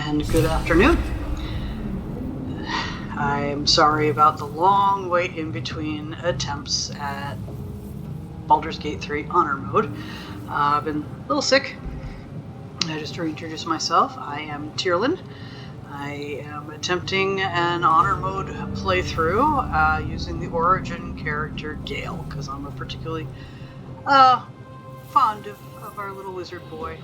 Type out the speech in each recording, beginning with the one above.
and good afternoon. I'm sorry about the long wait in between attempts at Baldur's Gate 3 Honor Mode. I've been a little sick. Just to reintroduce myself, I am Tyrlin. I am attempting an Honor Mode playthrough using the origin character Gale, because I'm a particularly fond of our little wizard boy.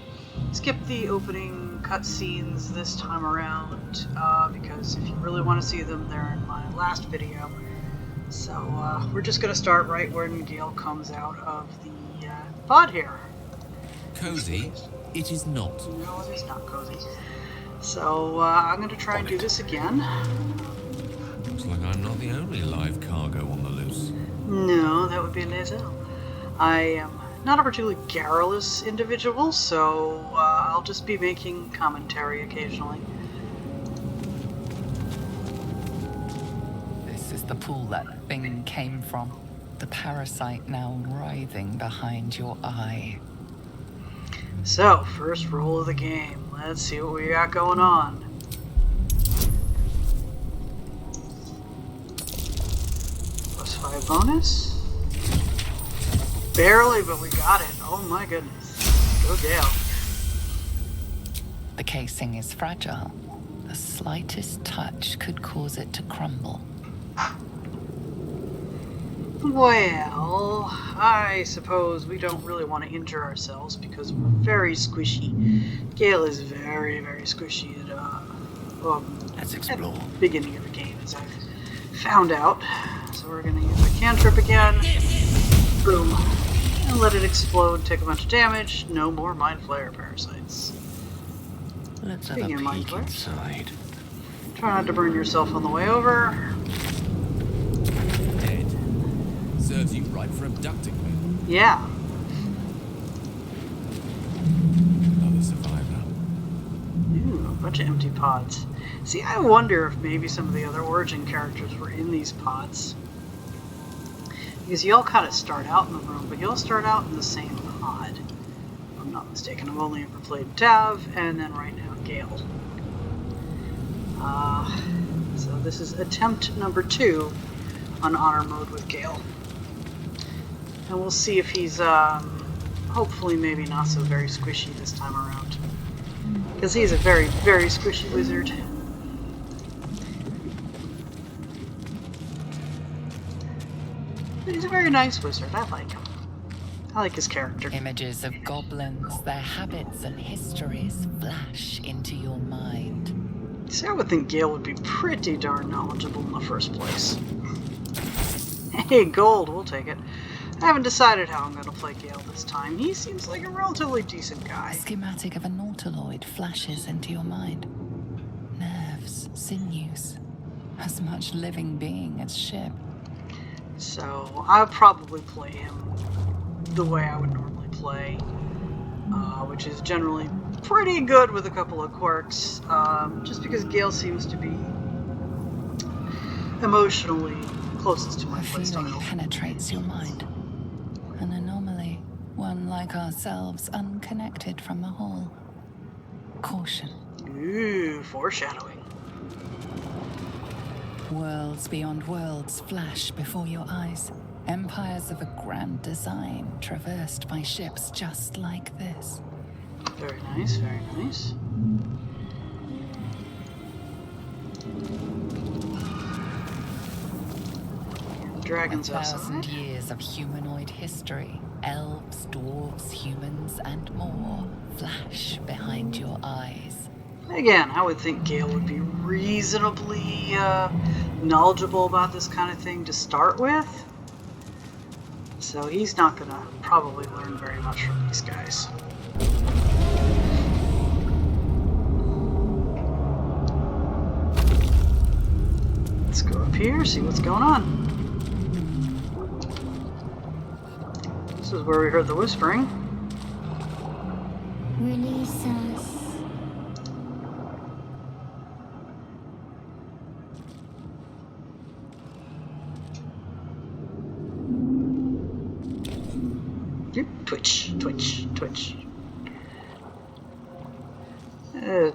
Skip the opening cutscenes this time around, because if you really want to see them, they're in my last video. So we're just going to start right when Gale comes out of the pod here. Cozy? It is not. No, it is not cozy. So I'm going to try and do this again. Looks like I'm not the only live cargo on the loose. No, that would be Lazel. I am not a particularly garrulous individual, so I'll just be making commentary occasionally. This is the pool that thing came from. The parasite now writhing behind your eye. So, first roll of the game. Let's see what we got going on. +5 bonus. Barely, but we got it. Oh my goodness. Go Gale. The casing is fragile. The slightest touch could cause it to crumble. Well, I suppose we don't really want to injure ourselves because we're very squishy. Gale is very, very squishy Let's explore. at the beginning of the game, as I've found out. So we're going to use a cantrip again. Boom. And let it explode, take a bunch of damage. No more Mind Flayer parasites. Let's have Speaking a of Mind peek Flayer, inside. try not to burn yourself on the way over. Dead. Serves you right for abducting me. Yeah. Another survivor. Ooh, a bunch of empty pods. See, I wonder if maybe some of the other origin characters were in these pods. Because you all kind of start out in the room, but you all start out in the same pod. If I'm not mistaken, I've only ever played Tav, and then right now Gale. So this is attempt number 2 on Honor Mode with Gale. And we'll see if he's, hopefully maybe not so very squishy this time around. Because he's a very, very squishy wizard. But he's a very nice wizard. I like him. I like his character. Images of goblins, their habits and histories flash into your mind. See, I would think Gale would be pretty darn knowledgeable in the first place. Hey, gold, we'll take it. I haven't decided how I'm going to play Gale this time. He seems like a relatively decent A guy. schematic of a nautiloid flashes into your mind. Nerves, sinews, as much living being as ship. So I'll probably play him the way I would normally play, which is generally pretty good with a couple of quirks, just because Gale seems to be emotionally closest to my A feeling playstyle. penetrates your mind. An anomaly, one like ourselves, unconnected from the whole. Caution. Ooh, foreshadowing. Worlds beyond worlds flash before your eyes. Empires of a grand design traversed by ships just like this. Very nice, very nice. Dragons A 1,000 outside. years of humanoid history, elves, dwarves, humans, and more flash behind your eyes. Again, I would think Gale would be reasonably knowledgeable about this kind of thing to start with. So he's not going to probably learn very much from these guys. Let's go up here, see what's going on. This is where we heard the whispering. Release us. Yep, twitch, twitch, twitch.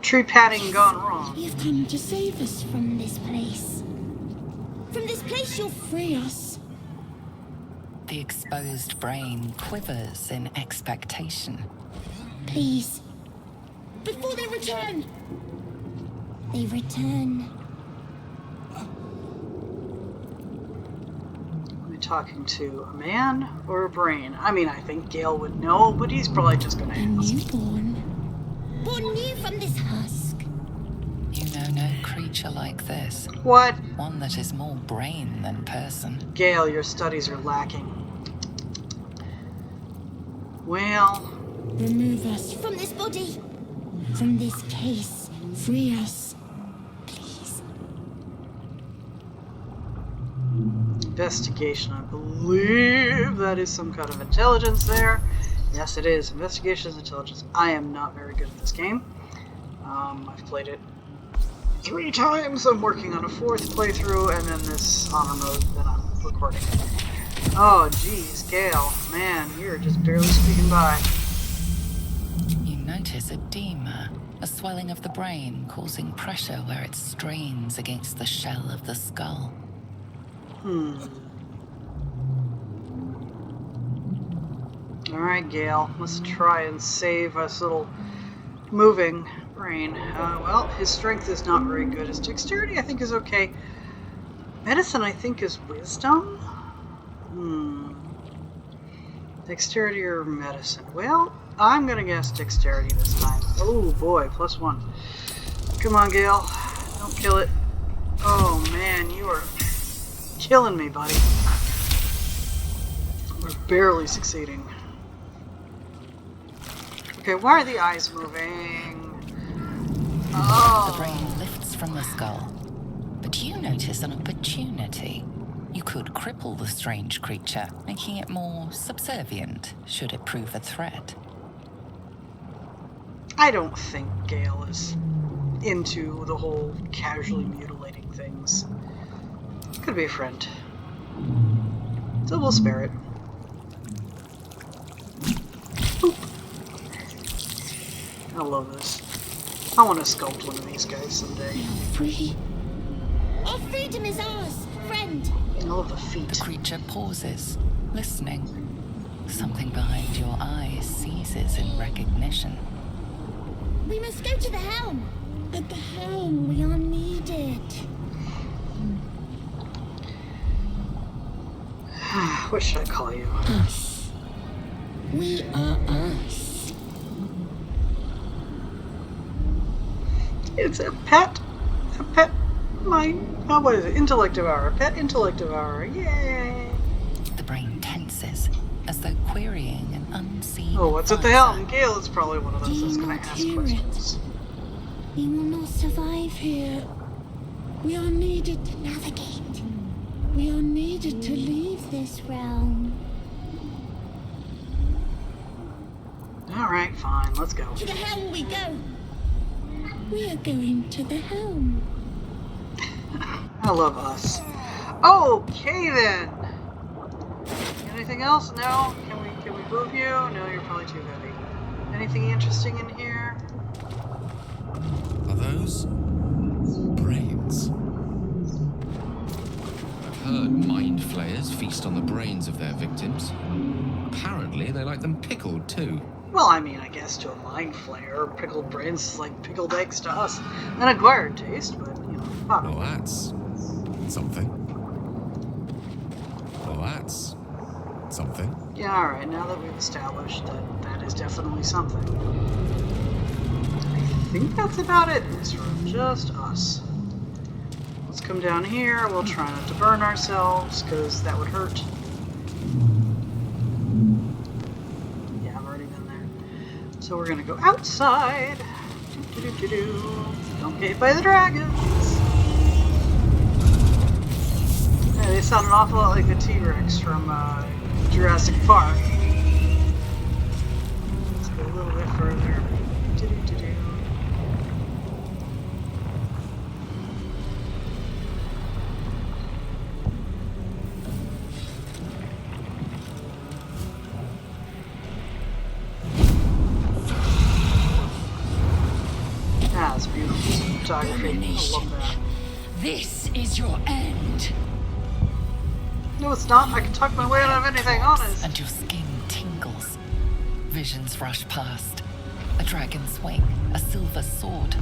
Tree padding gone wrong. You've come to save us from this place. From this place you'll free us. The exposed brain quivers in expectation. Please. Before they return. They return. Am I talking to a man or a brain? I mean, I think Gale would know, but he's probably just gonna A ask. newborn. Born new from this husk. You know no creature like this. What? One that is more brain than person. Gale, your studies are lacking. Well... Remove us from this body. From this case. Free us. Please. Investigation, I believe that is some kind of intelligence there. Yes, it is. Investigation is intelligence. I am not very good at this game. I've played it 3 times. I'm working on a 4th playthrough, and then this honor mode that I'm recording. Oh, geez, Gale. Man, you're just barely squeaking by. You notice edema, a swelling of the brain causing pressure where it strains against the shell of the skull. Alright, Gale. Let's try and save us little moving brain. Well, his strength is not very good. His dexterity, I think, is okay. Medicine, I think, is wisdom? Dexterity or medicine? Well, I'm gonna guess dexterity this time. Oh boy, +1. Come on, Gale. Don't kill it. Oh man, you are killing me, buddy. We're barely succeeding. Okay, why are the eyes moving? Oh. The brain lifts from the skull. But you notice an opportunity. You could cripple the strange creature, making it more subservient, should it prove a threat. I don't think Gale is into the whole casually mutilating things. Could be a friend. So we'll spare it. Boop. I love this. I want to sculpt one of these guys someday. We are free. Our freedom is ours, friend. I love the feet. The creature pauses, listening. Something behind your eyes seizes in recognition. We must go to the helm. At the helm, we are needed. What should I call you? Us. We are us. It's a pet. A pet. What is it? Intellect Devourer. Pet Intellect Devourer. Yay! The brain tenses, as though querying an unseen Oh, what's at the advisor. helm? Gale is probably one of those that's going to ask questions. We will not survive here. We are needed to navigate. We are needed to leave this realm. Alright, fine. Let's go. To the helm we go. We are going to the helm. I love us. Okay then. Anything else? No? Can we move you? No, you're probably too heavy. Anything interesting in here? Are those brains? I've heard mind flayers feast on the brains of their victims. Apparently, they like them pickled too. Well, I mean, I guess to a mind flayer, pickled brains is like pickled eggs to us. An acquired taste, but, you know, Well, that's something. Well, that's something. yeah, alright, now that we've established that that is definitely something. I think that's about it in this room, just us. Let's come down here, we'll try not to burn ourselves, because that would hurt. Yeah, I've already been there. So we're gonna go outside. Don't get hit by the dragons. Yeah, they sound an awful lot like the T-Rex from Jurassic Park. Let's go a little bit further. That's beautiful photography. I love that. This is your end. No, it's not. I can talk my way out of anything, honest. And your skin tingles. Visions rush past. A dragon's wing, a silver sword,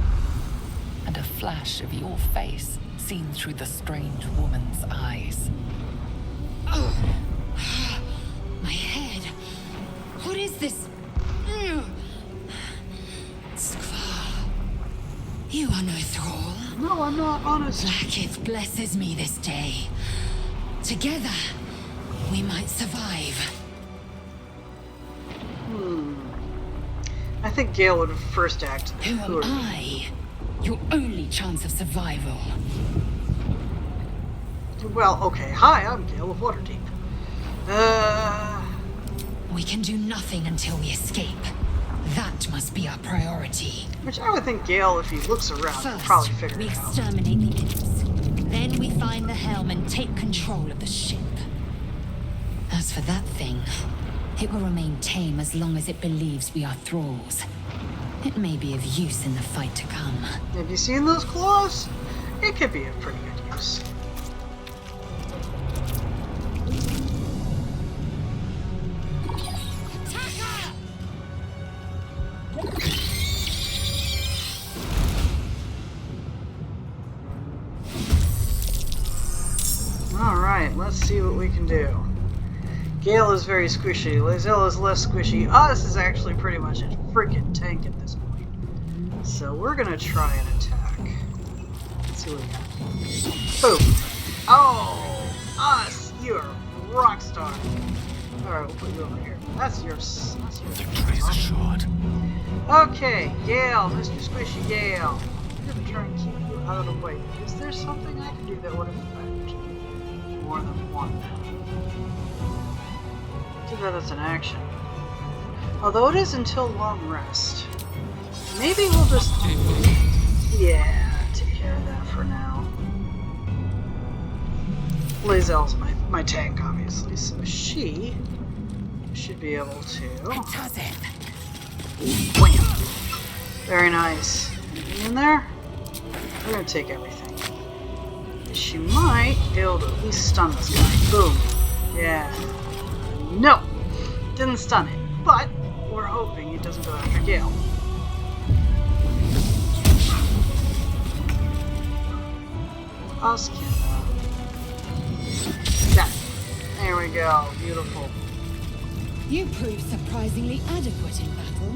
and a flash of your face seen through the strange woman's eyes. Oh, my head. What is this? Skvar, you are no thrall. No, I'm not honest. Blackith blesses me this day. Together, we might survive. I think Gale would first act. Who am I? Your only chance of survival. Well, okay. Hi, I'm Gale of Waterdeep. We can do nothing until we escape. That must be our priority. Which I would think Gale, if he looks around, will First, probably figure we it out. exterminate the imps. Then we find the helm and take control of the ship. As for that thing, it will remain tame as long as it believes we are thralls. It may be of use in the fight to come. Have you seen those claws? It could be of pretty good use. Alright, let's see what we can do. Gale is very squishy. Lae'zel is less squishy. Us is actually pretty much a freaking tank at this point. So we're gonna try an attack. Let's see what we got. Boom! Oh! Us! You're a rock star! Alright, we'll put you over here. That's yours. Victory is assured. Okay, Gale, Mr. Squishy Gale. I'm gonna try and keep you out of the way. Is there something I can do that would affect more than one? Too bad that's an action. Although it is until long rest. Maybe we'll just... Yeah, take care of that for now. Lae'zel's my tank, obviously, so she should be able to... Wham! Very nice. Anything in there? We're gonna take everything. She might be able to at least stun this guy. Boom. Yeah. No! Didn't stun it, but we're hoping it doesn't go after Gale. Us can. Yeah. There we go. Beautiful. You proved surprisingly adequate in battle.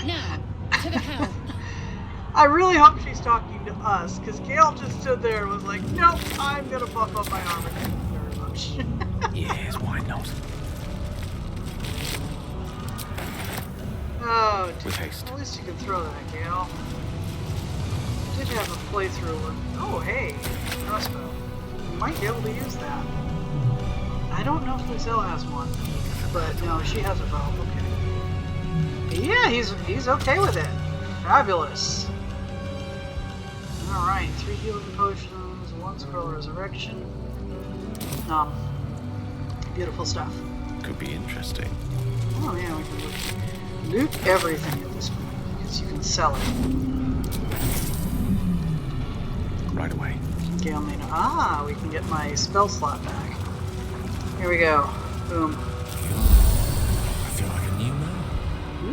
Now, to the helm. I really hope she's talking to us, because Gale just stood there and was like, nope, I'm gonna buff up my armor. Thank you very much. Yes, why not? Oh, With haste. at least you can throw that, Gale. I did have a playthrough with... Oh, hey, crossbow. You might be able to use that. I don't know if Lae'zel has one, but no, she has a bow. Okay. Yeah, he's okay with it. Fabulous. Alright, 3 healing potions, 1 scroll resurrection. Beautiful stuff. Could be interesting. Oh yeah, we can loot everything at this point, because you can sell it. Right away. Gale made we can get my spell slot back. Here we go. Boom. I feel like a new man.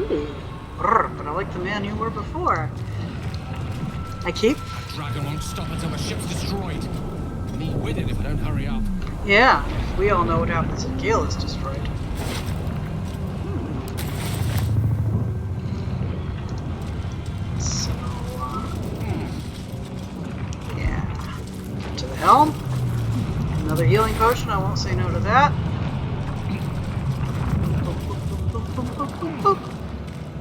Ooh. Brr, but I like the man you were before. I keep... Dragon won't stop until the ship's destroyed. Me with it if I don't hurry up. Yeah, we all know what happens if Gale is destroyed. So, yeah. To the helm. Another healing potion, I won't say no to that.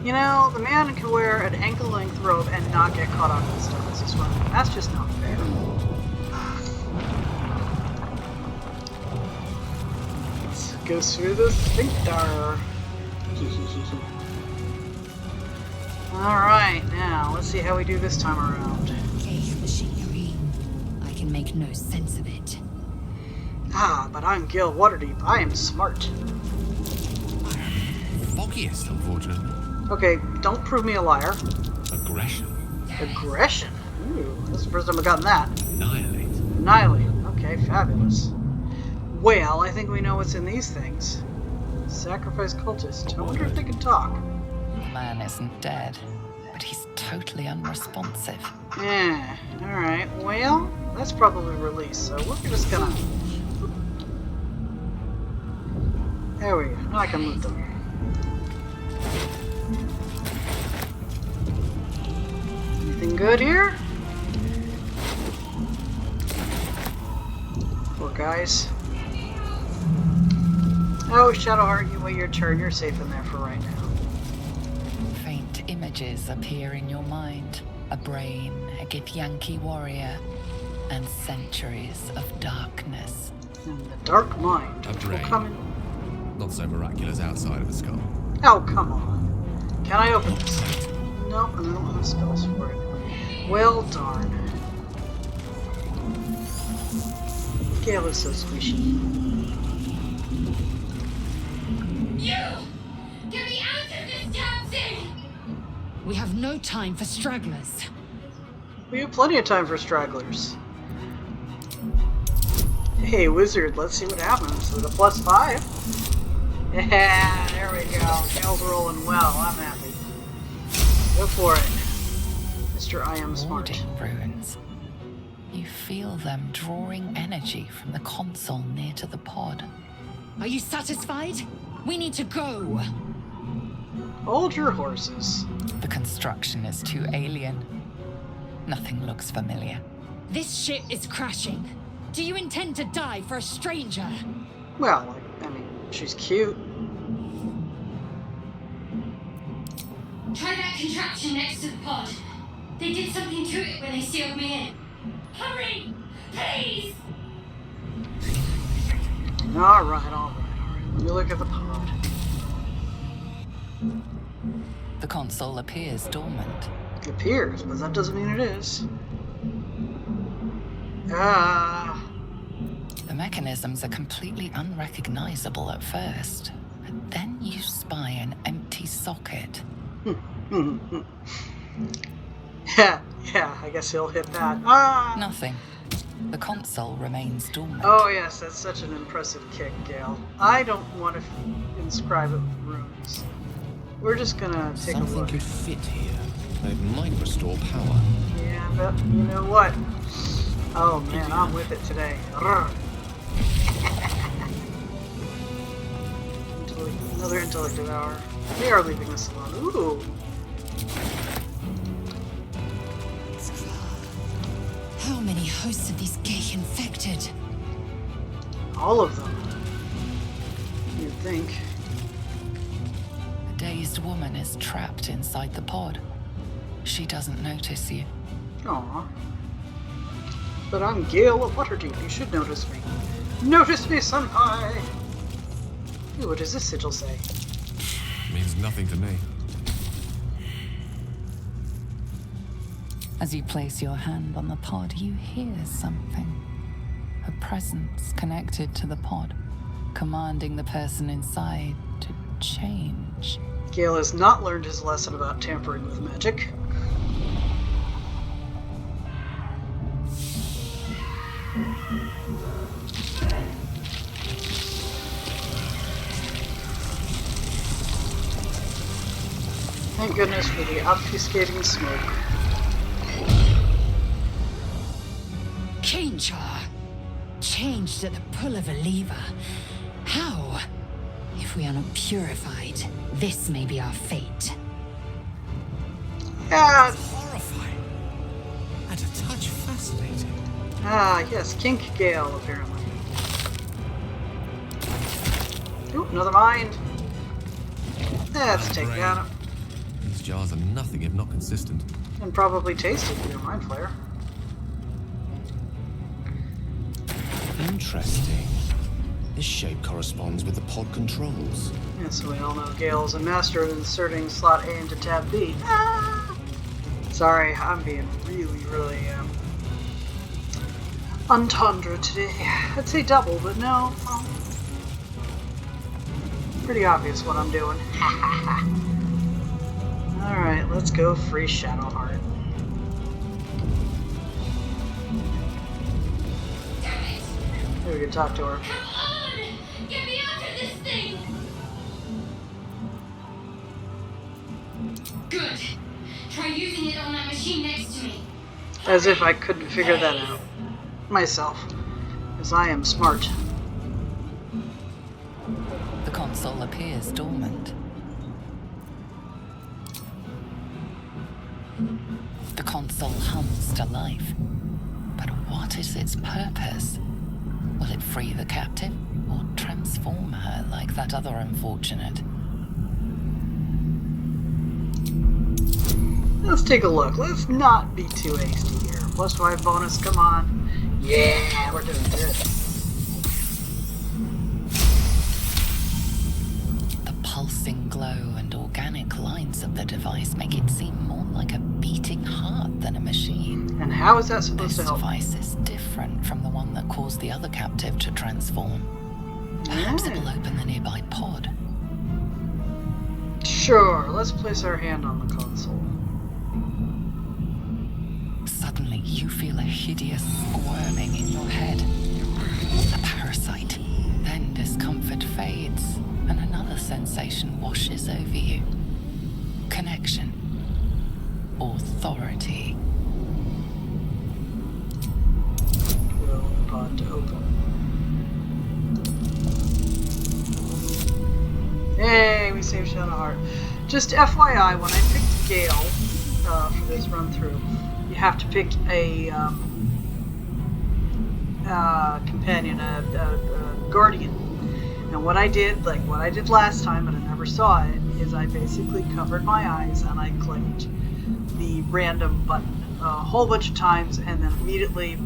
You know, the man can wear an ankle-length robe and not get caught up in stuff as he's running. That's just not fair. Let's go through the sphincter. Alright, now, let's see how we do this time around. Gale machinery. I can make no sense of it. But I'm Gale Waterdeep. I am smart. Foggiest, unfortunately. Okay, don't prove me a liar. Aggression. Aggression? Ooh, that's the first time I've gotten that. Annihilate. Annihilate. Okay, fabulous. Well, I think we know what's in these things. Sacrifice cultist. I wonder if they can talk. The man isn't dead, but he's totally unresponsive. Yeah, alright. Well, that's probably released, so we're just gonna... There we go. Now I can loot them. Anything good here? Poor guys. Oh, Shadowheart, you wait your turn. You're safe in there for right now. Faint images appear in your mind. A brain, a Githyanki warrior, and centuries of darkness. And the dark mind, A which will brain. come in... Not so miraculous outside of a skull. Oh, come on. Can I open this? Nope, I don't have spells for it. Well, darn. Gale is so squishy. You! Get me out of this damn thing! We have no time for stragglers. We have plenty of time for stragglers. Hey, wizard, let's see what happens with a +5. Yeah, there we go. Gale's rolling well. I'm happy. Go for it, Mr. I Am Smart. Warding runes. You feel them drawing energy from the console near to the pod. Are you satisfied? We need to go. Hold your horses. The construction is too alien. Nothing looks familiar. This ship is crashing. Do you intend to die for a stranger? Well, I mean, she's cute. Try that contraption next to the pod. They did something to it when they sealed me in. Hurry! Please! Alright. Let me look at the pod. The console appears dormant. It appears, but that doesn't mean it is. The mechanisms are completely unrecognizable at first, but then you spy an empty socket. Yeah, I guess he'll hit that. Nothing. The console remains dormant. Oh yes, that's such an impressive kick, Gale. I don't want to inscribe it with runes. We're just gonna take a Something look. could fit here. It might restore power. Yeah, but you know what? Oh man, I'm with it today. Another intellect devour. They are leaving us alone. Ooh. How many hosts of these gay infected? All of them. You'd think. A dazed woman is trapped inside the pod. She doesn't notice you. Aww. But I'm Gale of Waterdeep. You should notice me. Notice me, senpai! Ooh, what does this sigil say? Means nothing to me. As you place your hand on the pod, you hear something. A presence connected to the pod, commanding the person inside to change. Gale has not learned his lesson about tampering with magic. Thank goodness for the obfuscating smoke. Chainjar. Changed at the pull of a lever. How? If we are not purified, this may be our fate. Ah, Horrifying. And a touch fascinating. yes, Kink Gale, apparently. Ooh, another mind. Let's take Brain. that. These jars are nothing if not consistent. And probably tasted your mind flare. Interesting. This shape corresponds with the pod controls. Yeah, so we all know Gale is a master of inserting slot A into tab B. Ah! Sorry, I'm being really entendre today. I'd say double, but no. Pretty obvious what I'm doing. Alright, let's go free Shadowheart. Damn it! Maybe we can talk to her. Come on! Get me out of this thing! Good. Try using it on that machine next to me. As if I couldn't figure that out myself. Because I am smart. The console appears dormant. The console hums to life. But what is its purpose? Will it free the captive or transform her like that other unfortunate? Let's take a look. Let's not be too hasty here. +5 bonus, come on. Yeah, we're doing good. The pulsing glow and organic lines of the device make it seem more like a beating heart than a machine. And how is that supposed This to help? device is different from the one that caused the other captive to transform. Perhaps it will open the nearby pod. Sure, let's place our hand on the console. Suddenly, you feel a hideous squirming in your head. A parasite. Then discomfort fades, and another sensation washes over you. Connection. Authority. Will pod to open. Hey, we saved Shadowheart. Just FYI, when I picked Gale for this run through, you have to pick a companion, a guardian. And what I did, like what I did last time, but I never saw it, is I basically covered my eyes and I clicked the random button a whole bunch of times and then immediately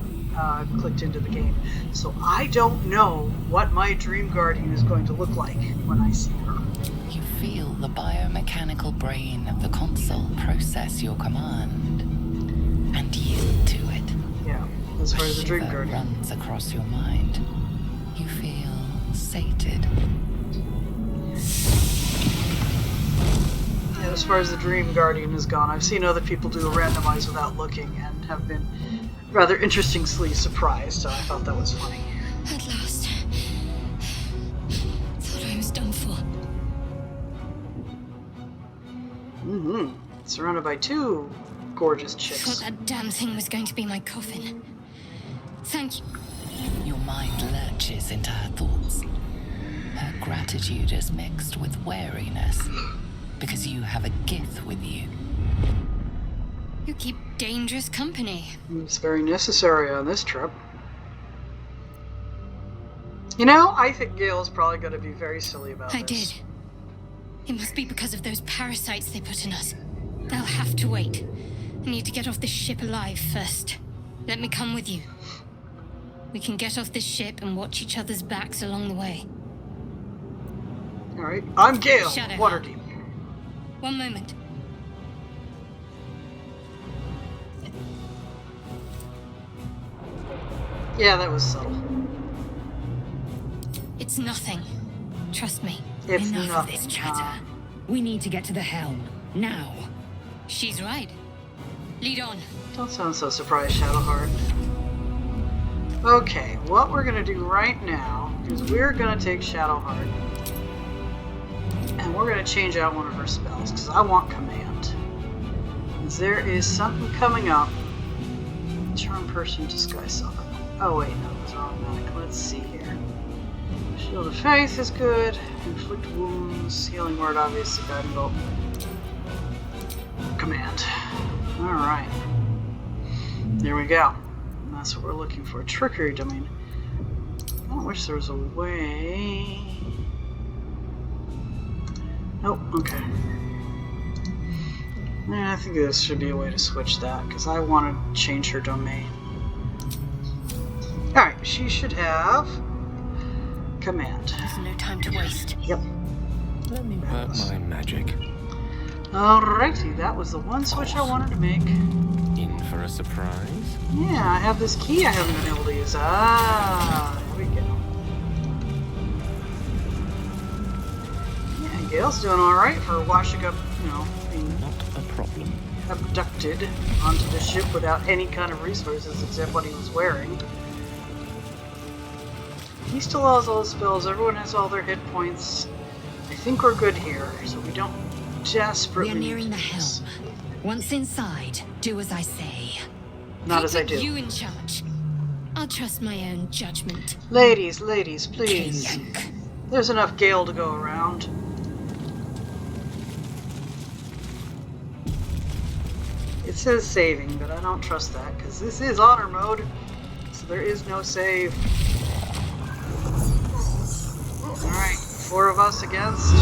clicked into the game. So I don't know what my dream guardian is going to look like when I see her. You feel the biomechanical brain of the console process your command and yield to it. Yeah, as far A as the dream shiver guardian. runs across your mind. You feel sated. Yeah, as far as the dream guardian is gone, I've seen other people do a randomize without looking and have been rather interestingly surprised, so I thought that was funny. At last. Thought I was done for. Surrounded by two gorgeous Thought chicks. that damn thing was going to be my coffin. Thank you. Your mind lurches into her thoughts. Her gratitude is mixed with wariness, because you have a Gith with you. You keep dangerous company. It's very necessary on this trip. You know, I think Gale's probably going to be very silly about I this. did. It must be because of those parasites they put in us. They'll have to wait. I need to get off this ship alive first. Let me come with you. We can get off this ship and watch each other's backs along the way. Alright, I'm Gale, Shadowheart. Waterdeep. One moment. Yeah, that was subtle. It's nothing. Trust me. It's Enough nothing. of this chatter. We need to get to the helm. Now. She's right. Lead on. Don't sound so surprised, Shadowheart. Okay, what we're gonna do right now is we're gonna take Shadowheart and we're gonna change out one of her spells because I want command. Because there is something coming up. Charm person, disguise self. Oh wait, no, that's automatic. Let's see here. Shield of Faith is good. Inflict wounds. Healing word, obviously. Guiding bolt. Command. Alright. There we go. And that's what we're looking for. Trickery domain. I wish there was a way. Nope, okay. Yeah, I think this should be a way to switch that, because I want to change her domain. Alright, she should have command. There's no time to waste. Yep. Let me work my magic. Alrighty, that was the one switch I wanted to make. In for a surprise? Yeah, I have this key I haven't been able to use. Ah, there we go. Yeah, Gale's doing alright for washing up, you know, being Not problem. abducted onto the ship without any kind of resources except what he was wearing. He still has all his spells, everyone has all their hit points. I think we're good here, so we don't desperately We are nearing need the to do this. helm. Once inside, do as I say. Not as I do. You in charge. I'll trust my own judgment. Ladies, please. Yank. There's enough Gale to go around. It says saving, but I don't trust that, because this is honor mode, so there is no save. Alright, 4 of us against.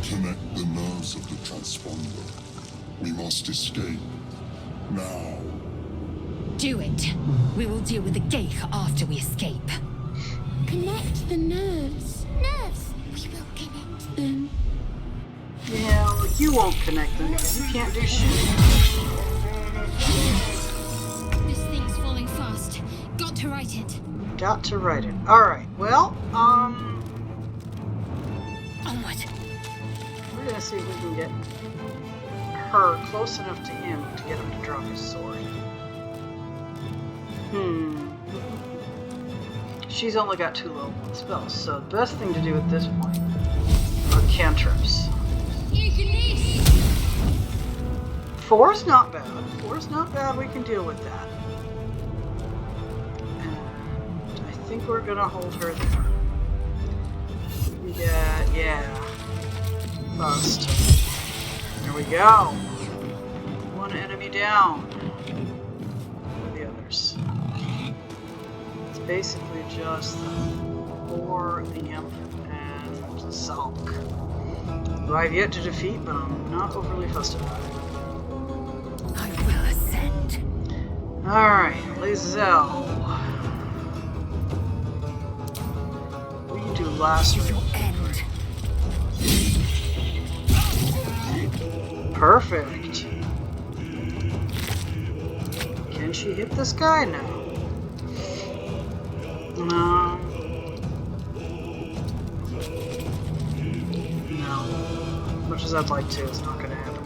Connect the nerves of the transponder. We must escape. Now. Do it. We will deal with the Gale after we escape. Connect the nerves. Nerves. We will connect them. Yeah, well, you won't connect them because you can't do shit. This thing's falling fast. Got to right it. Got to write it. Alright, well, Onward. we're gonna see if we can get her close enough to him to get him to drop his sword. She's only got 2 level 1 spells, so the best thing to do at this point are cantrips. 4's not bad. 4's not bad, we can deal with that. And I think we're gonna hold her there. Yeah. Bust. There we go. 1 enemy down. Where are the others? It's basically just or the Imp and Zulk, who I've yet to defeat, but I'm not overly fussed about it. I will ascend. Alright, Lazel. We can do last Your round. end. Perfect. Can she hit this guy now? No. As much as I'd like to, it's not going to happen.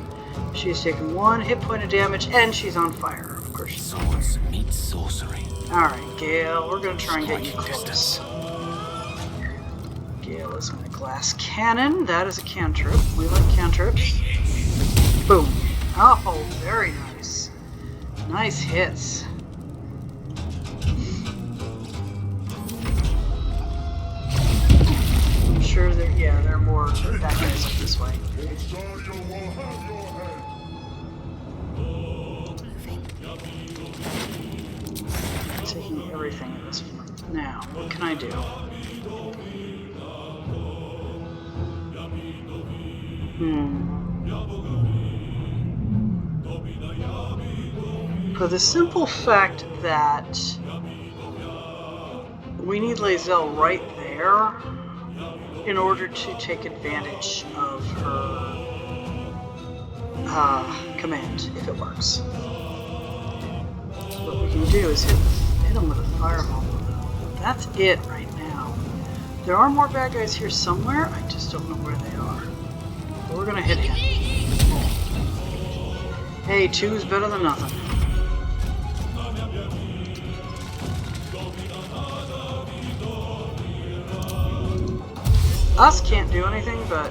She's taken 1 hit point of damage, and she's on fire. Of course she's on fire. Swords meet sorcery. Alright, Gale, we're going to try and get you close. Gale is my glass cannon. That is a cantrip. We like cantrips. Boom. Oh, very nice. Nice hits. I'm sure there are more bad guys up this way. Astarion will have your head. Taking everything at this point. Now, what can I do? For the simple fact that we need Lazel right there in order to take advantage of her command, if it works. What we can do is hit him with a fireball. That's it right now. There are more bad guys here somewhere, I just don't know where they are. But we're gonna hit him. Hey, 2's better than nothing. Us can't do anything, but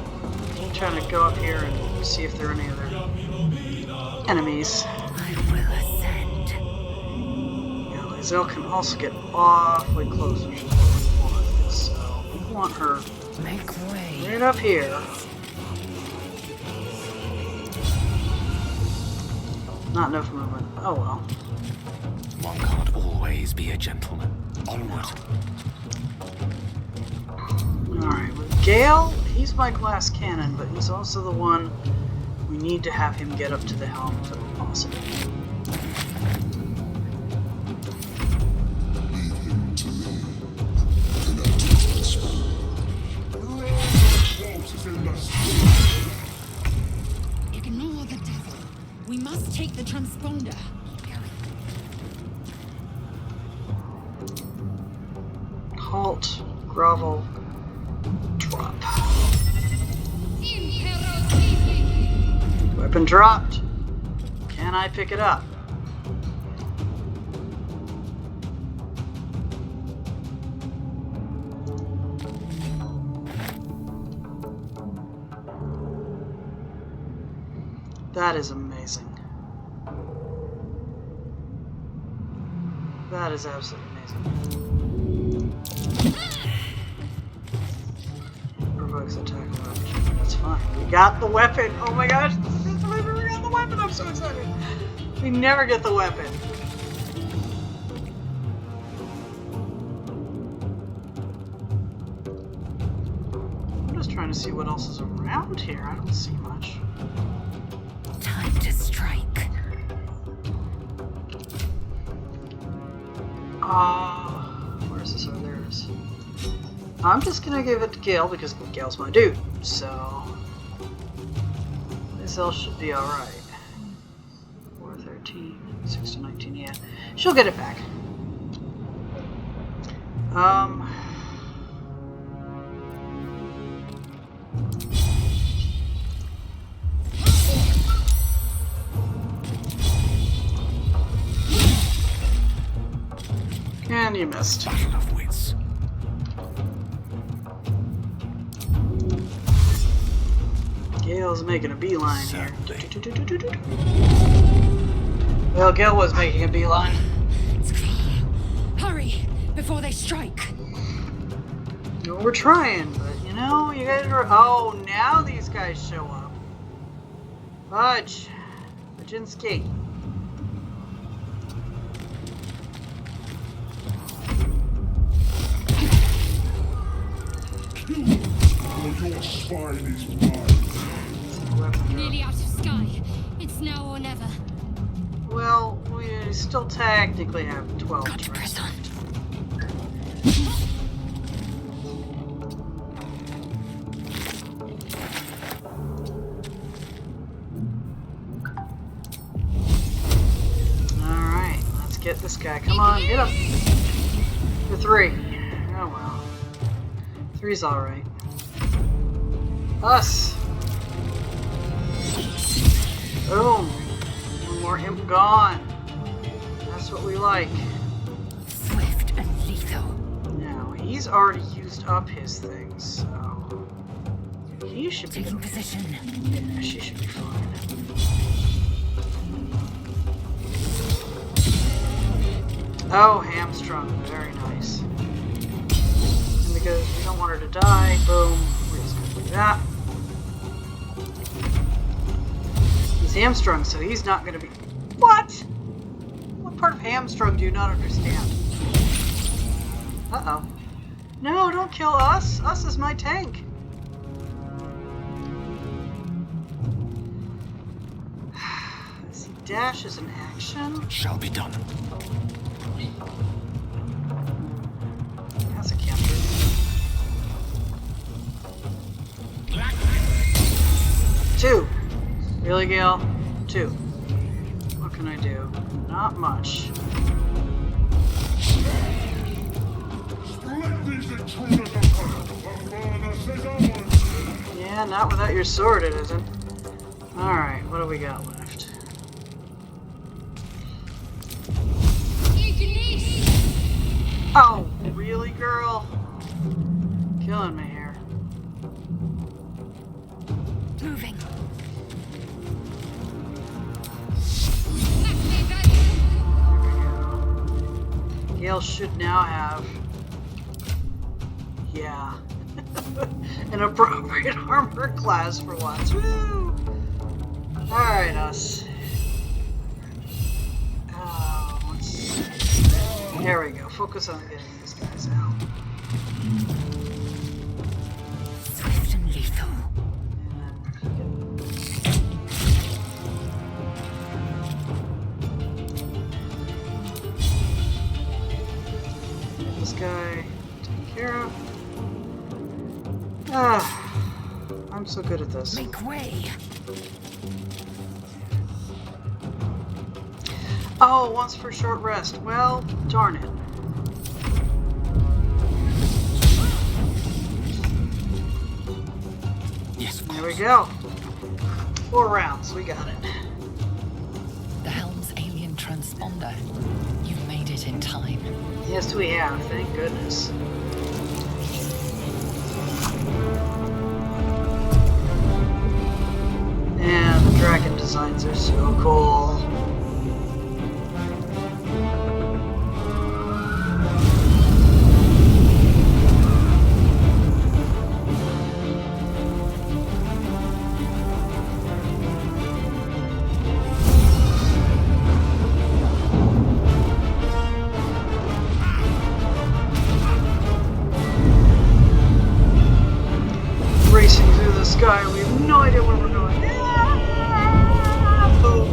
I'm trying to go up here and see if there are any other enemies. I will ascend. Yeah, Lazel can also get awfully close, which is what we want. So we want her Make way. right up here. Not enough movement. Oh well. One can't always be a gentleman. Onward. Alright, with Gale, he's my glass cannon, but he's also the one we need to have him get up to the helm if at all possible. Leave him to me. Connect We must take the transponder. Halt, grovel, drop. Weapon dropped. Can I pick it up? That is amazing. That is absolutely amazing. Provokes attack of opportunity. That's fine. We got the weapon! Oh my gosh! We got the weapon! I'm so excited! We never get the weapon. I'm just trying to see what else is around here. I don't see much. Time to strike. Where is this? Oh, there it is. I'm just gonna give it to Gale because Gale's my dude, so this else should be alright. 413, 1619, yeah. She'll get it back. And you missed. Battle of wits. Gale's making a beeline here. Well, Gale was making a beeline. Hurry, before they strike. Well, we're trying, but you know, you guys are. Oh, now these guys show up. Fudge. Fudginski. Your spine is mine. Nearly out of sky. It's now or never. Well, we still technically have 12 Got to press on. Alright, let's get this guy. Come on, hit him. For 3. Oh well. 3's alright. Us! Boom! One more imp gone. That's what we like. Swift and lethal. Now, he's already used up his things, so he should be Taking okay. position. Yeah, she should be fine. Oh, hamstrung. Very nice. And because we don't want her to die, boom, we're just gonna do that. He's hamstrung, so he's not gonna be. What? What part of hamstrung do you not understand? Uh-oh. No, don't kill us. Us is my tank. See, dash is an action. Shall be done. That's a cantrip. 2. Really, Gale? 2. What can I do? Not much. Yeah, not without your sword, it isn't. Alright, what do we got left? Oh, really, girl? Killing me here. Moving. Gale should now have, yeah, an appropriate armor class for once. Woo! Alright, us. There we go. Focus on getting these guys out. Swift and lethal. Get this guy taken care of. I'm so good at this. Make way. Oh, once for short rest. Well, darn it. Yes, of There we course. go. 4 rounds. We got it. The helm's alien transponder. You've made it in time. Yes, we have. Thank goodness. And the dragon designs are so cool. Racing through the sky, we have no idea where we're going. Ah, boom.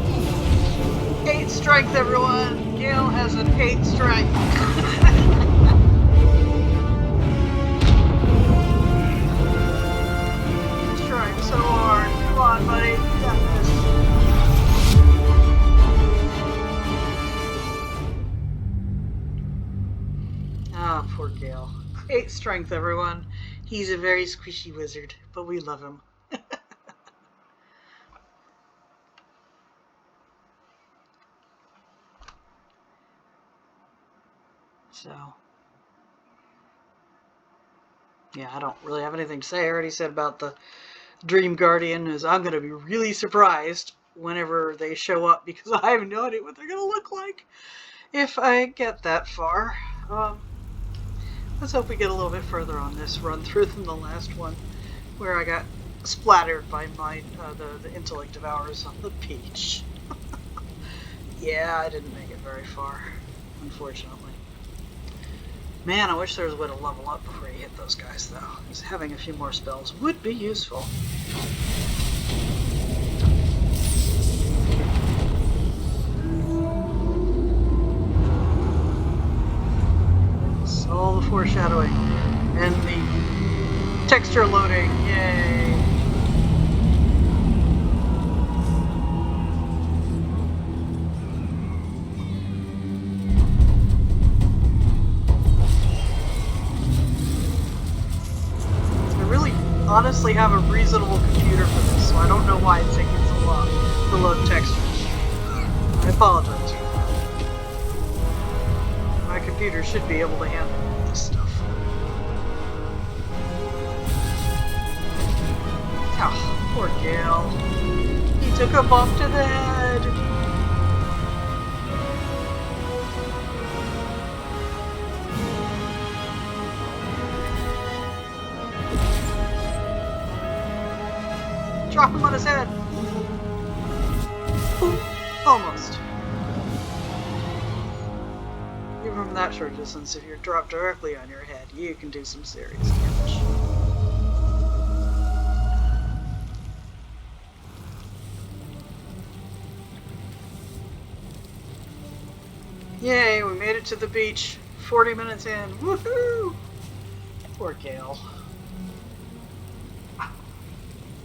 8 strength, everyone. Gale has an 8 strength. He's trying so hard. Come on, buddy. You got this. Ah, poor Gale. 8 strength, everyone. He's a very squishy wizard, but we love him. So, yeah, I don't really have anything to say. I already said about the Dream Guardian is I'm going to be really surprised whenever they show up because I have no idea what they're going to look like if I get that far. Let's hope we get a little bit further on this run through than the last one where I got splattered by my the intellect devourers on the beach. Yeah, I didn't make it very far, unfortunately. Man, I wish there was a way to level up before you hit those guys, though. Because having a few more spells would be useful. It's all the foreshadowing and the texture loading. Yay! Honestly have a reasonable computer for this, so I don't know why it's taking so long to load textures. I apologize for that. My computer should be able to handle all this stuff. Oh, poor Gale. He took a bump to the head. Drop him on his head. Ooh, almost. Even from that short distance, if you're dropped directly on your head, you can do some serious damage. Yay, we made it to the beach. 40 minutes in. Woohoo! Poor Gale.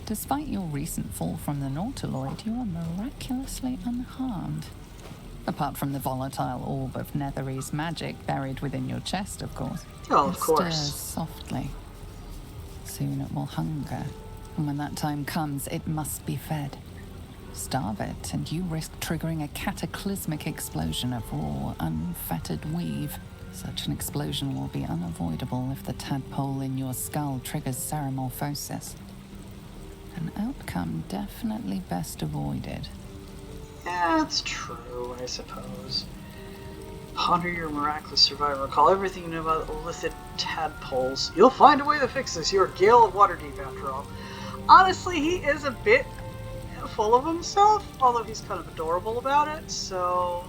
Despite your recent fall from the Nautiloid, you are miraculously unharmed. Apart from the volatile orb of Netherese magic buried within your chest, of course. Oh, of It course. stirs softly. Soon it will hunger, and when that time comes, it must be fed. Starve it, and you risk triggering a cataclysmic explosion of raw, unfettered weave. Such an explosion will be unavoidable if the tadpole in your skull triggers ceremorphosis. An outcome definitely best avoided. That's true, I suppose. Ponder your miraculous survivor. Recall everything you know about illicit tadpoles. You'll find a way to fix this. You're Gale of Waterdeep, after all. Honestly, he is a bit full of himself, although he's kind of adorable about it, so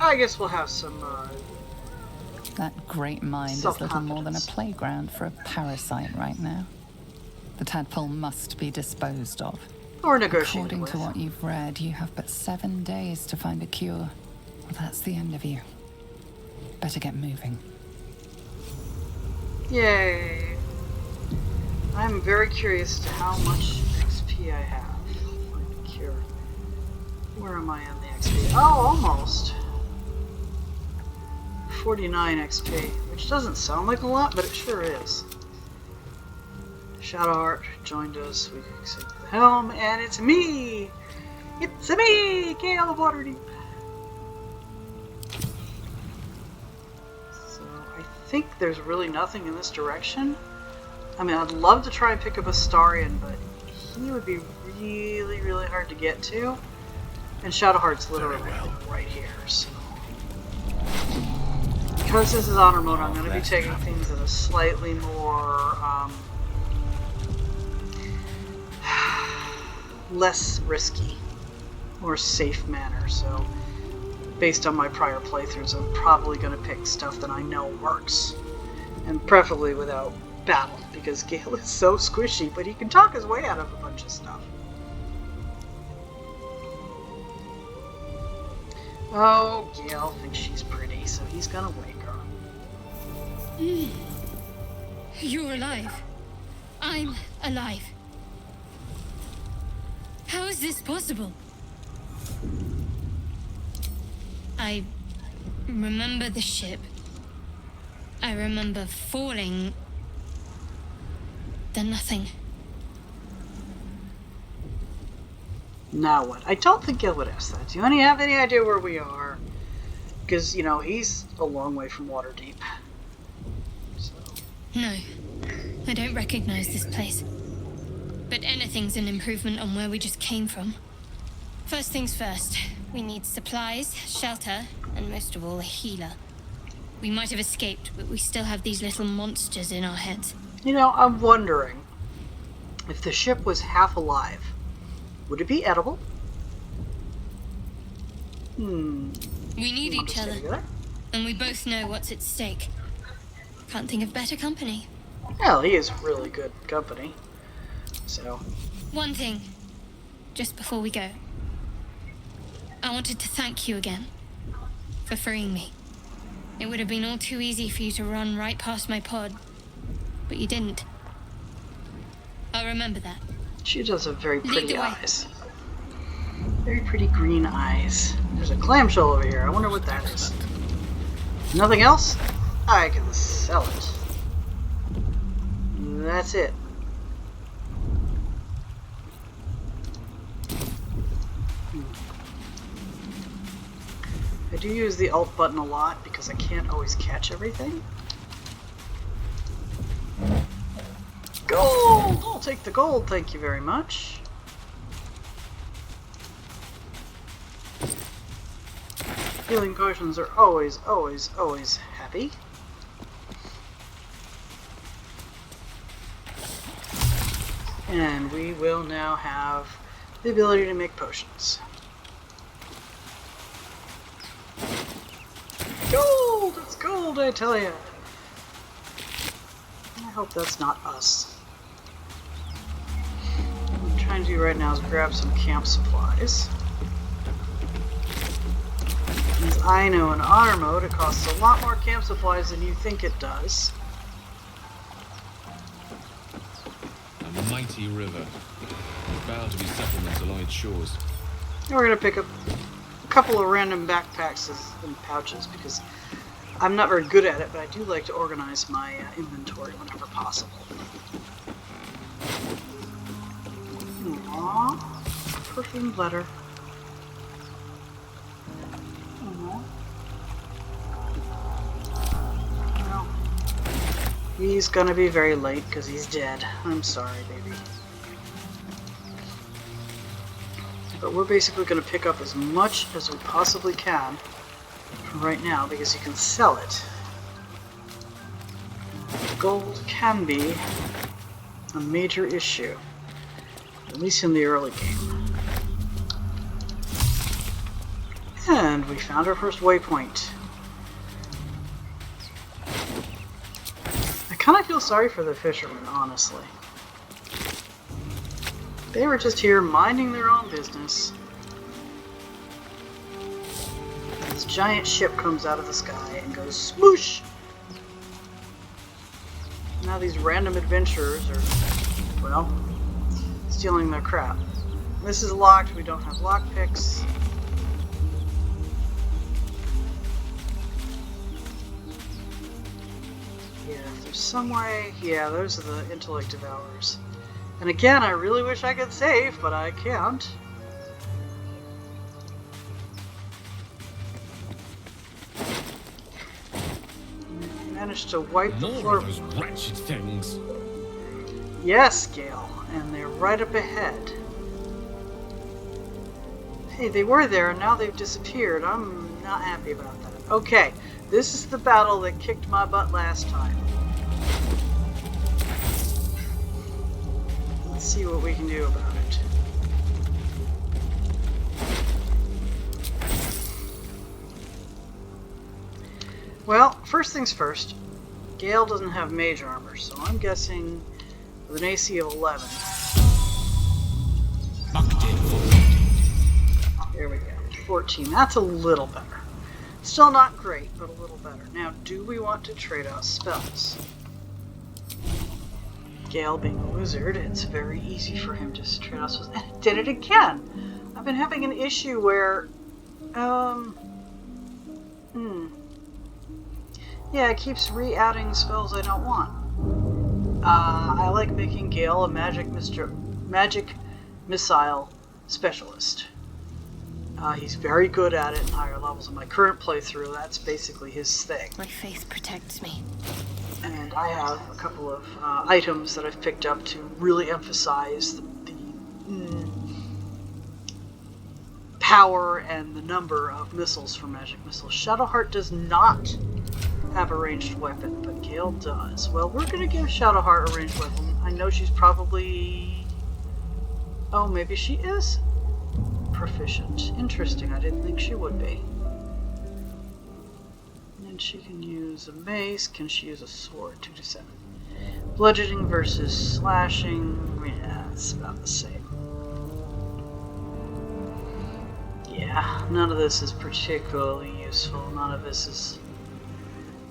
I guess we'll have some, That great mind is little more than a playground for a parasite right now. The tadpole must be disposed of. or negotiate According with. to what you've read, you have but 7 days to find a cure. Well, that's the end of you. Better get moving. Yay. I'm very curious to how much XP I have. Find a cure. Where am I on the XP. Oh, almost. 49 XP, which doesn't sound like a lot, but it sure is. Shadowheart joined us. We accept the helm, and it's me! It's me, Gale of Waterdeep! So, I think there's really nothing in this direction. I mean, I'd love to try and pick up Astarion, but he would be really, really hard to get to. And Shadowheart's literally right here, so... Because this is honor mode, I'm going to be taking things in a slightly more, less risky, more safe manner, so based on my prior playthroughs, I'm probably going to pick stuff that I know works, and preferably without battle, because Gale is so squishy, but he can talk his way out of a bunch of stuff. Oh, Gale thinks she's pretty, so he's gonna wake her. You're alive. I'm alive. How is this possible? I remember the ship. I remember falling. Then nothing. Now what? I don't think Gale would ask that. Do you have any idea where we are? Because, you know, he's a long way from Waterdeep. So. No, I don't recognize this place. But anything's an improvement on where we just came from. First things first, we need supplies, shelter, and most of all, a healer. We might have escaped, but we still have these little monsters in our heads. You know, I'm wondering if the ship was half alive. Would it be edible? We need each other, and we both know what's at stake. Can't think of better company. Well, he is really good company. So. One thing, just before we go. I wanted to thank you again for freeing me. It would have been all too easy for you to run right past my pod, but you didn't. I'll remember that. She does have very pretty eyes. Very pretty green eyes. There's a clamshell over here. I wonder what that is. Nothing else? I can sell it. That's it. I do use the Alt button a lot because I can't always catch everything. Gold! I'll take the gold, thank you very much. Healing potions are always, always, always happy. And we will now have the ability to make potions. Gold! It's gold, I tell ya! I hope that's not us. What I'm trying to do right now is grab some camp supplies. As I know in honor mode it costs a lot more camp supplies than you think it does. A mighty river, bound to be settlements along its shores. And we're gonna pick up a couple of random backpacks and pouches because I'm not very good at it, but I do like to organize my inventory whenever possible. Aww, perfumed letter. Aww. Well, he's gonna be very late because he's dead. I'm sorry, baby. But we're basically going to pick up as much as we possibly can right now because you can sell it. Gold can be a major issue, at least in the early game. And we found our first waypoint. I kind of feel sorry for the fishermen, honestly. They were just here minding their own business. This giant ship comes out of the sky and goes smoosh! Now these random adventurers are, well, stealing their crap. This is locked, we don't have lockpicks. some way... Yeah, those are the intellect devourers. And again, I really wish I could save, but I can't. Managed to wipe the floor. More of those wretched things. Yes, Gale, and they're right up ahead. Hey, they were there and now they've disappeared. I'm not happy about that. Okay, this is the battle that kicked my butt last time. Let's see what we can do about it. Well, first things first, Gale doesn't have mage armor, so I'm guessing with an AC of 11. There we go, 14. That's a little better. Still not great, but a little better. Now, do we want to trade out spells? Gale being a wizard, it's very easy for him to trade out spells. And it did it again! I've been having an issue where... Yeah, it keeps re-adding spells I don't want. I like making Gale a magic missile specialist. He's very good at it in higher levels. In my current playthrough, that's basically his thing. My faith protects me. And I have a couple of items that I've picked up to really emphasize the power and the number of missiles for magic missiles. Shadowheart does not have a ranged weapon, but Gale does. Well, we're going to give Shadowheart a ranged weapon. I know she's probably... Oh, maybe she is proficient. Interesting, I didn't think she would be. And she can use a mace. Can she use a sword? 2 to 7. Bludgeoning versus slashing. Yeah, it's about the same. Yeah, none of this is particularly useful. None of this is...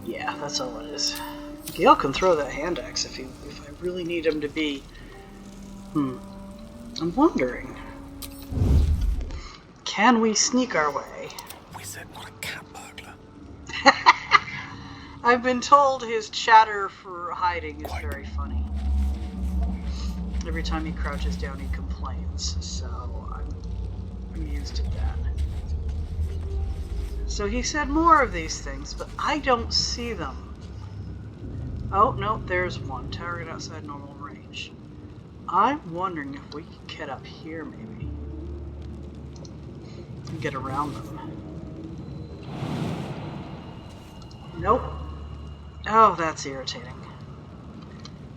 Yeah, that's all it is. Gale can throw that hand axe if I really need him to be... I'm wondering... Can we sneak our way? Wizard, not a cat burglar. I've been told his chatter for hiding is very funny. Every time he crouches down, he complains, so I'm used to that. So he said more of these things, but I don't see them. Oh, no, there's one. Target outside normal range. I'm wondering if we could get up here, maybe. And get around them. Nope. Oh, that's irritating.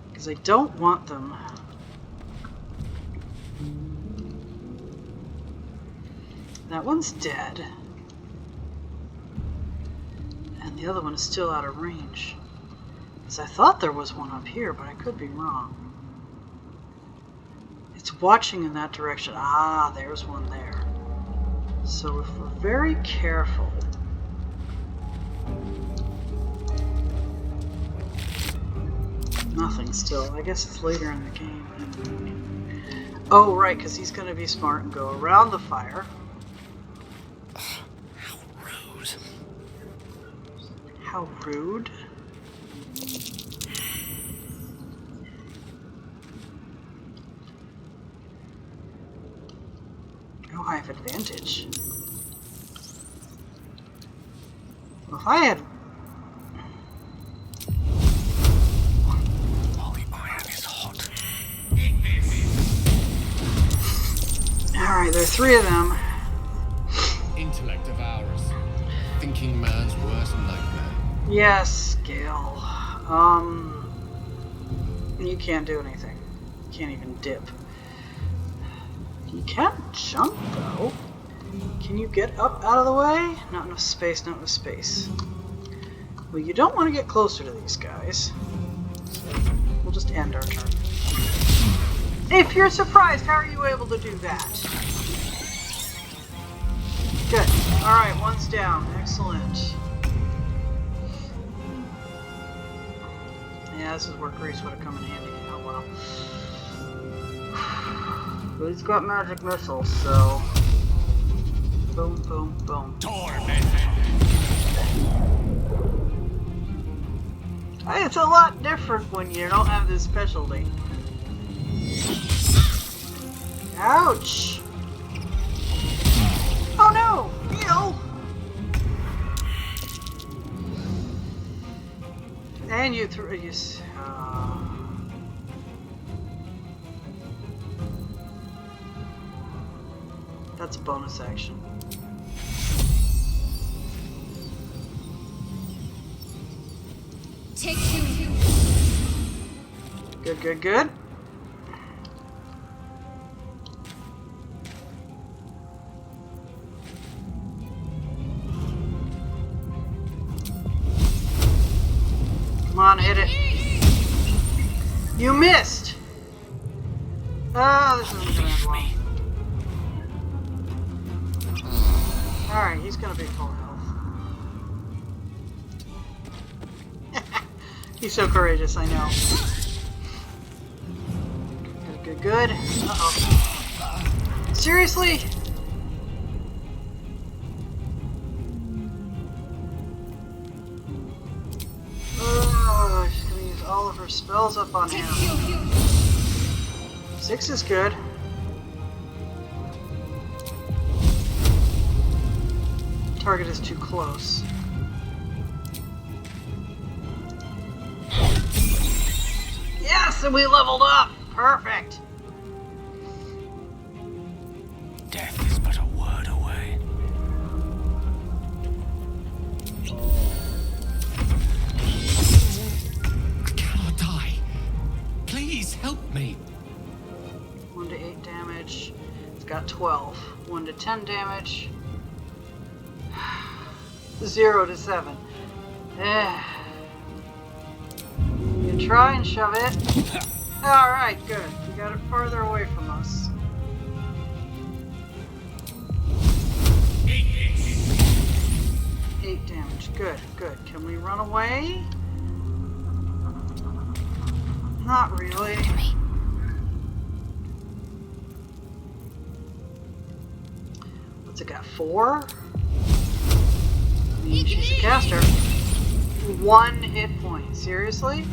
Because I don't want them. That one's dead. And the other one is still out of range. Because I thought there was one up here, but I could be wrong. It's watching in that direction. Ah, there's one there. So if we're very careful... Nothing still. I guess it's later in the game. Oh, right, because he's going to be smart and go around the fire. How rude. How rude? Oh, I have advantage. Well, if I had... While the iron is hot. Alright, there are 3 of them. Intellect of ours. Thinking man's worst nightmare. Yes, Gale. You can't do anything. You can't even dip. You can't jump, though. Can you get up out of the way? Not enough space, not enough space. Well, you don't want to get closer to these guys. So we'll just end our turn. If you're surprised, how are you able to do that? Good. Alright, one's down. Excellent. Yeah, this is where Grease would have come in handy. Oh well. But he's got magic missiles, so... Boom, boom, boom. It's a lot different when you don't have this specialty. Ouch! Oh no! Gale! And you threw you. That's a bonus action. Take two. Good, good, good. Come on, hit it. You missed! Oh, this isn't gonna end well. Alright, he's gonna be full health. He's so courageous, I know. Good, good, good. Uh-oh. Seriously? Oh, she's gonna use all of her spells up on him. 6 is good. Target is too close. Yes, and we leveled up! Perfect! Death is but a word away. I cannot die. Please help me. 1 to 8 damage. It's got 12. 1 to 10 damage. 0 to 7. You try and shove it. Alright, good. You got it farther away from us. 8 damage. Good, good. Can we run away? Not really. What's it got? 4? She's a caster. 1 hit point. Seriously?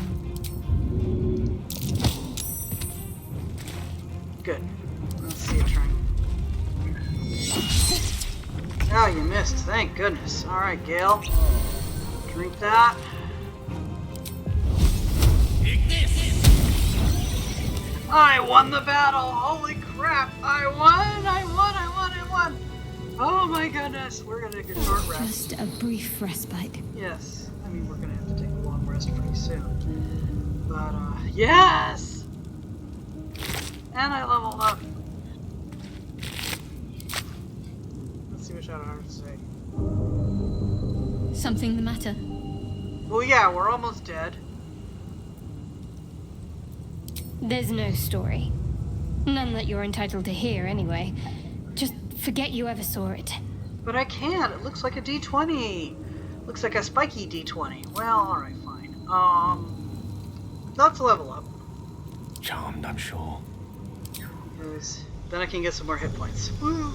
Good. Let's see it trying. Oh, you missed. Thank goodness. Alright, Gale. Drink that. I won the battle! Holy crap! I won! Oh my goodness! We're gonna take a short rest. Just a brief respite. Yes. I mean, we're gonna have to take a long rest pretty soon. But, yes! And I leveled up. Let's see what Shadowheart has to say. Something the matter? Well, yeah, we're almost dead. There's no story. None that you're entitled to hear, anyway. Just forget you ever saw it. But I can't. It looks like a D20. Looks like a spiky D20. Well, alright, fine. Let's level up. Charmed, I'm sure. Because then I can get some more hit points. Woo.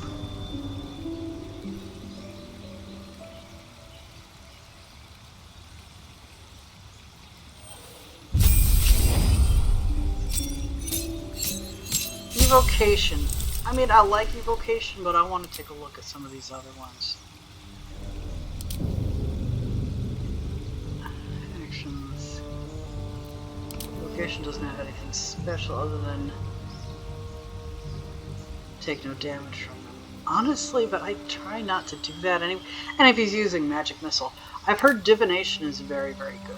Evocation. I mean, I like evocation, but I want to take a look at some of these other ones. Actions. Evocation doesn't have anything special other than take no damage from them. Honestly, but I try not to do that anyway. And if he's using magic missile, I've heard divination is very, very good.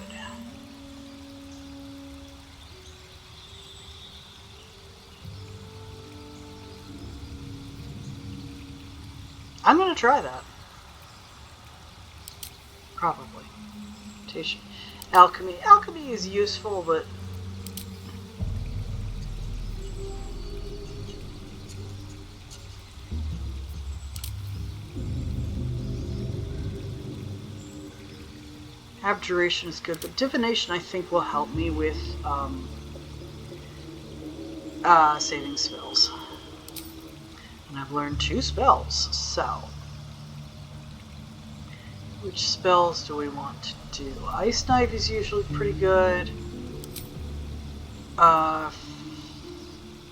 I'm gonna try that. Probably. Alchemy. Alchemy is useful, but abjuration is good, but divination I think will help me with saving spells. And I've learned 2 spells, so which spells do we want to do? Ice Knife is usually pretty good.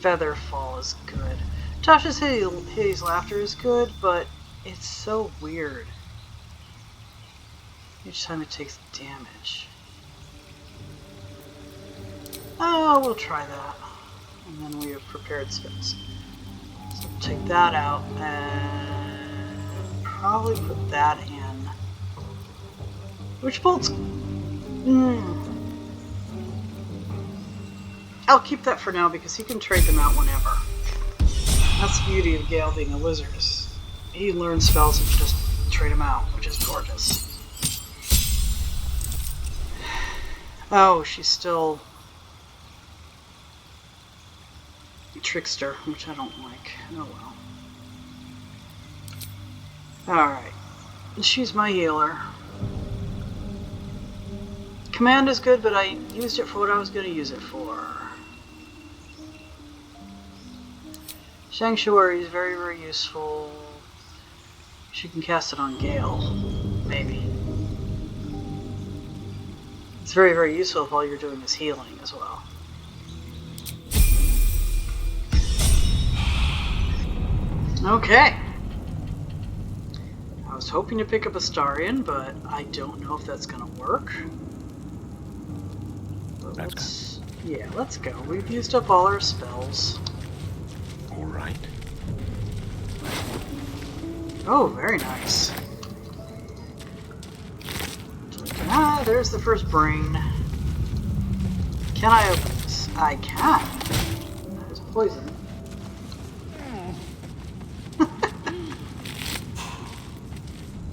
Feather Fall is good. Tasha's Hideous Laughter is good, but it's so weird. Each time it takes damage. Oh, we'll try that. And then we have prepared spells. So take that out and probably put that in. Which bolts? I'll keep that for now because he can trade them out whenever. That's the beauty of Gale being a wizard. He learns spells and just trade them out, which is gorgeous. Oh, she's still Trickster, which I don't like. Oh well. Alright. She's my healer. Command is good, but I used it for what I was going to use it for. Sanctuary is very, very useful. She can cast it on Gale. Maybe. It's very, very useful if all you're doing is healing as well. Okay. I was hoping to pick up Astarion, but I don't know if that's going to work. But let's go. We've used up all our spells. All right. Oh, very nice. Ah, there's the first brain. Can I open this? I can. There's poison.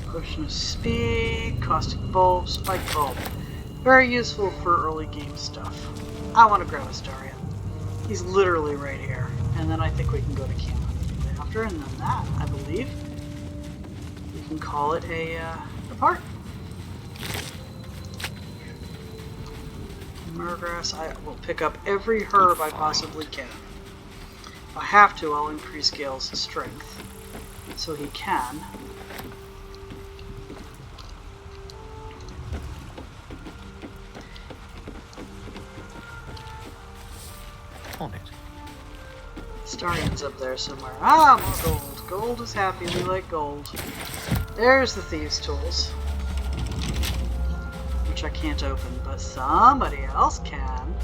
Potion of speed, caustic bulb, spike bulb. Very useful for early game stuff. I want to grab Astarion. He's literally right here. And then I think we can go to camp after, and then that, I believe, we can call it a part. Murgrass, I will pick up every herb I possibly can. If I have to, I'll increase Gale's strength, so he can. On it. Astarion's up there somewhere. Ah, more gold. Gold is happy. We like gold. There's the thieves' tools, which I can't open, but somebody else can.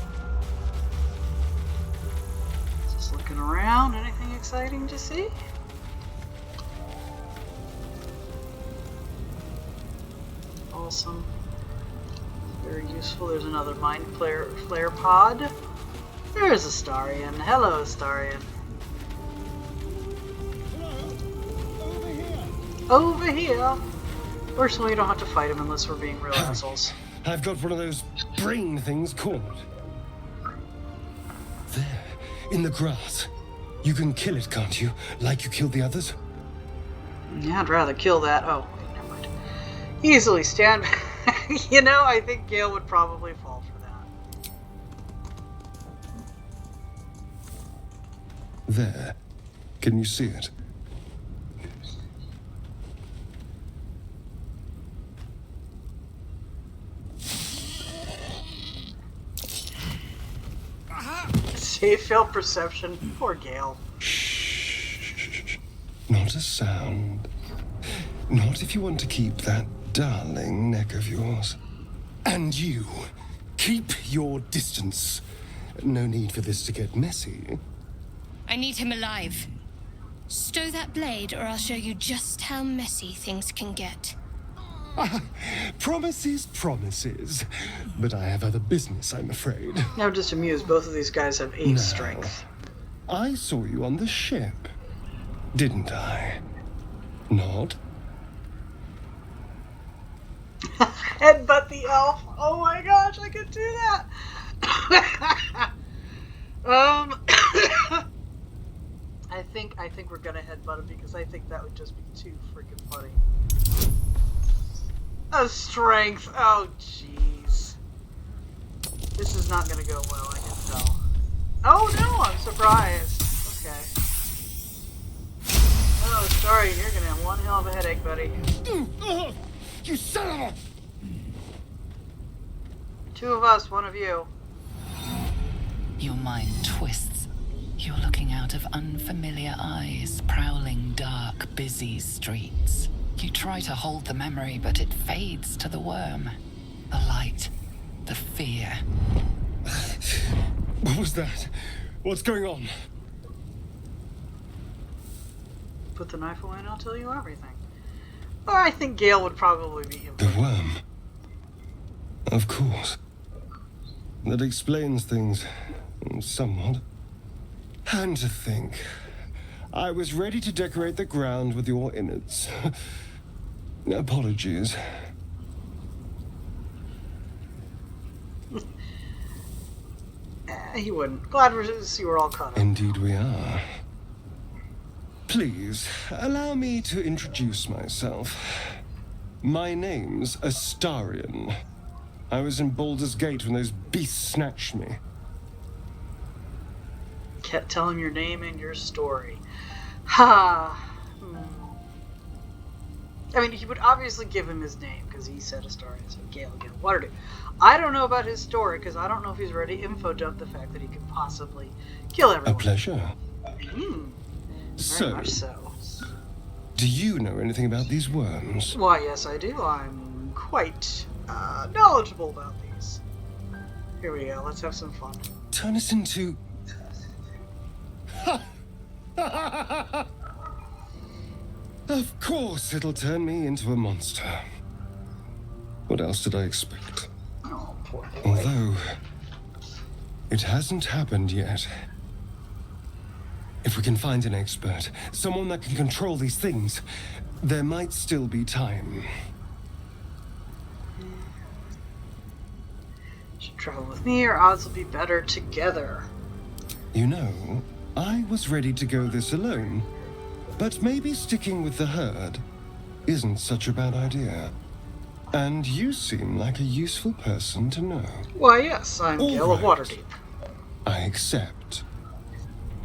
Just looking around. Anything exciting to see? Awesome. Very useful. There's another mind flare pod. There's Astarion. Hello, Astarion. Over here. Fortunately, we don't have to fight him unless we're being real assholes. I've got one of those brain things caught. There, in the grass. You can kill it, can't you? Like you killed the others? Yeah, I'd rather kill that. Oh, wait, never mind. Easily stand back. You know, I think Gale would probably fall for that. There. Can you see it? Safe failed perception. Poor Gale. Shh. Not a sound. Not if you want to keep that darling neck of yours. And you, keep your distance. No need for this to get messy. I need him alive. Stow that blade, or I'll show you just how messy things can get. Promises. But I have other business, I'm afraid. Now, just amused, both of these guys have 8 strength. I saw you on the ship, didn't I? Not? Headbutt the elf. Oh my gosh, I could do that. I think we're gonna headbutt him because I think that would just be too freaking funny. Oh, strength. Oh, jeez. This is not gonna go well, I can tell. Oh no, I'm surprised. Okay. Oh, sorry, you're gonna have one hell of a headache, buddy. You son of a... Two of us, one of you. Your mind twists. You're looking out of unfamiliar eyes, prowling dark, busy streets. You try to hold the memory, but it fades to the worm. The light. The fear. What was that? What's going on? Put the knife away and I'll tell you everything. Or I think Gale would probably be him. The worm. Of course. That explains things somewhat. And to think, I was ready to decorate the ground with your innards. Apologies. He wouldn't. Glad to see we're all caught up. Indeed we are. Please, allow me to introduce myself. My name's Astarion. I was in Baldur's Gate when those beasts snatched me. Can't tell him your name and your story. Ha! I mean, he would obviously give him his name, because he said Astarion, so Gale, Waterdeep. I don't know about his story, because I don't know if he's ready to info dump the fact that he could possibly kill everyone. A pleasure. Very much so. Do you know anything about these worms? Why, yes, I do. I'm quite knowledgeable about these. Here we go. Let's have some fun. Turn us into... Of course it'll turn me into a monster. What else did I expect? Oh, poor boy. Although, it hasn't happened yet. If we can find an expert, someone that can control these things, there might still be time. Should travel with me, or odds will be better together. You know, I was ready to go this alone, but maybe sticking with the herd isn't such a bad idea. And you seem like a useful person to know. Why, yes, I'm Gale of Waterdeep. I accept.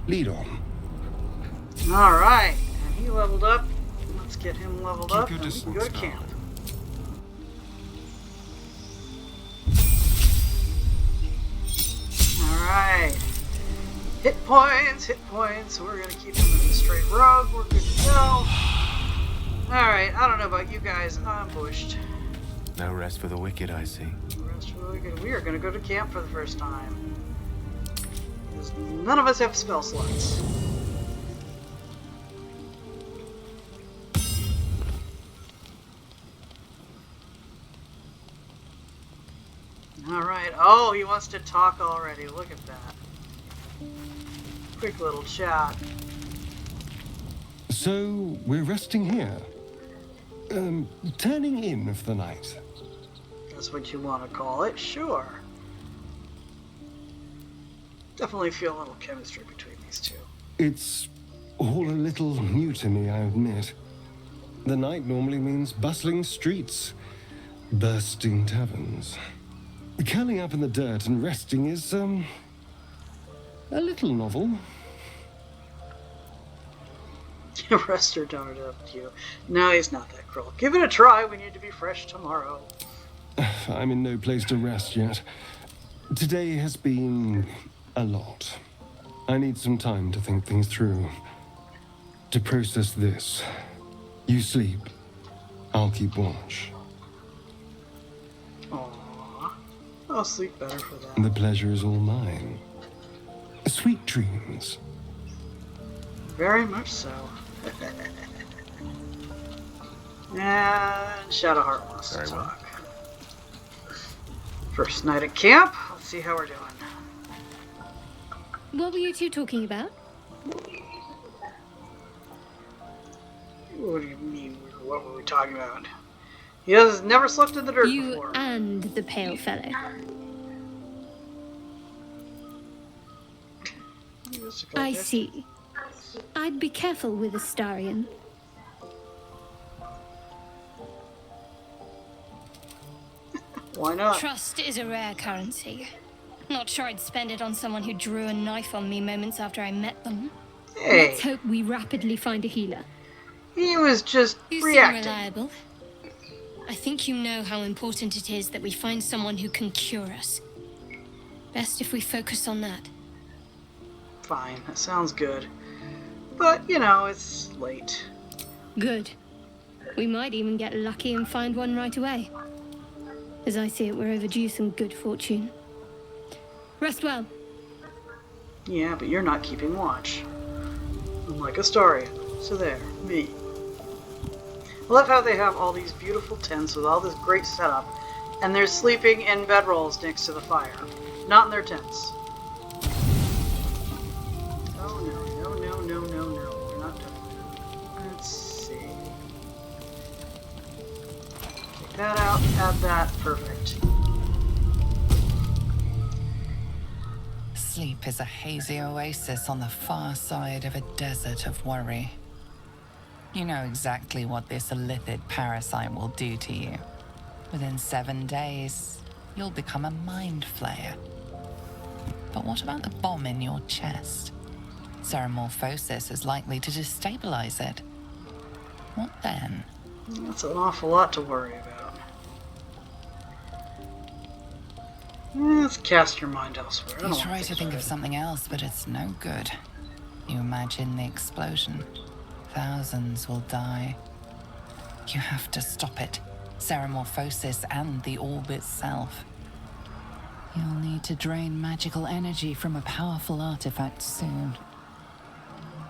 Lead on. Alright, and he leveled up. Let's get him leveled up your and we can go to camp. Alright. Hit points. We're gonna keep him in the straight road. We're good to go. Alright, I don't know about you guys. I'm bushed. No rest for the wicked, I see. Rest for the wicked. We are gonna go to camp for the first time. Because none of us have spell slots. Alright. Oh, he wants to talk already. Look at that. Quick little chat. So, we're resting here. Turning in for the night. That's what you want to call it, sure. Definitely feel a little chemistry between these two. It's all a little new to me, I admit. The night normally means bustling streets, bursting taverns. Curling up in the dirt and resting is, a little novel. Rest or don't up to you. No, he's not that cruel. Give it a try. We need to be fresh tomorrow. I'm in no place to rest yet. Today has been a lot. I need some time to think things through. To process this. You sleep. I'll keep watch. Aww. I'll sleep better for that. The pleasure is all mine. Sweet dreams. Very much so. And Shadowheart wants to talk. First night at camp. Let's see how we're doing. What were you two talking about? What do you mean? What were we talking about? He has never slept in the dirt You before. and the pale fellow. I see. I'd be careful with Astarion. Why not? Trust is a rare currency. Not sure I'd spend it on someone who drew a knife on me moments after I met them. Hey. Let's hope we rapidly find a healer. He was just You reacting. seem reliable. I think you know how important it is that we find someone who can cure us. Best if we focus on that. Fine, that sounds good. But, you know, it's late. Good. We might even get lucky and find one right away. As I see it, we're overdue some good fortune. Rest well. Yeah, but you're not keeping watch. Unlike Astarion. So there, me. I love how they have all these beautiful tents with all this great setup, and they're sleeping in bedrolls next to the fire. Not in their tents. Oh no, no, no, no, no, no. We're not doing that. Let's see. Take that out, add that, perfect. Sleep is a hazy oasis on the far side of a desert of worry. You know exactly what this illithid parasite will do to you. Within 7 days, you'll become a mind flayer. But what about the bomb in your chest? Ceramorphosis is likely to destabilize it. What then? That's an awful lot to worry about. Let's cast your mind elsewhere. You try to think of something else, but it's no good. You imagine the explosion. Thousands will die. You have to stop it. Ceramorphosis and the orb itself. You'll need to drain magical energy from a powerful artifact soon.